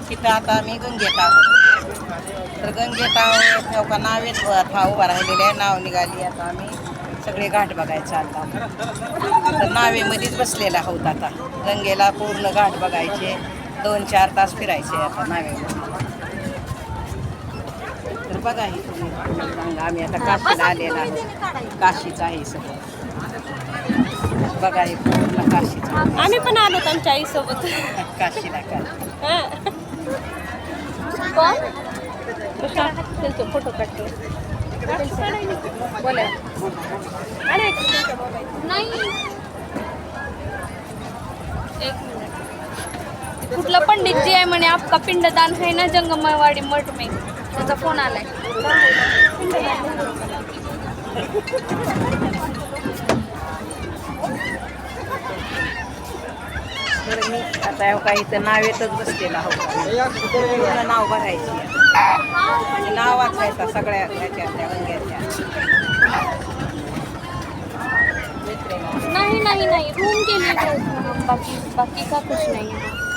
तिथं आता आम्ही गंगेत आहोत. तर गंगेत आहोत तेव्हा नावेत उभा राहिलेले आहे. नाव निघाली आता आम्ही सगळे घाट बघायचं आता. तर नावेमध्येच बसलेला आहोत आता. गंगेला पूर्ण घाट बघायचे. 2-4 तास फिरायचे आता नावेमध्ये. तर बघा हे तुम्ही आम्ही आता काशीला आलेला आहोत. काशीचं आहे सगळं. बघा हे पूर्ण काशीचं. आम्ही पण आलो आमच्या आईसोबत. काशीला का फोटो काढतो. बोला अरे नाही एक मिनिट. कुठला पंडित जी आहे म्हणे आपका पिंडदान है ना जंगमवाडी मठ में, त्याचा फोन आलाय. तर मी आता काही तर नावेतच बसलेला आहोत. पूर्ण नाव बघायची आहे. नाव वाचायचा सगळ्या ह्याच्यातल्या वंग्याच्या. नहीं नहीं नहीं रूम के लिए बाकी बाकी का कुछ नहीं है.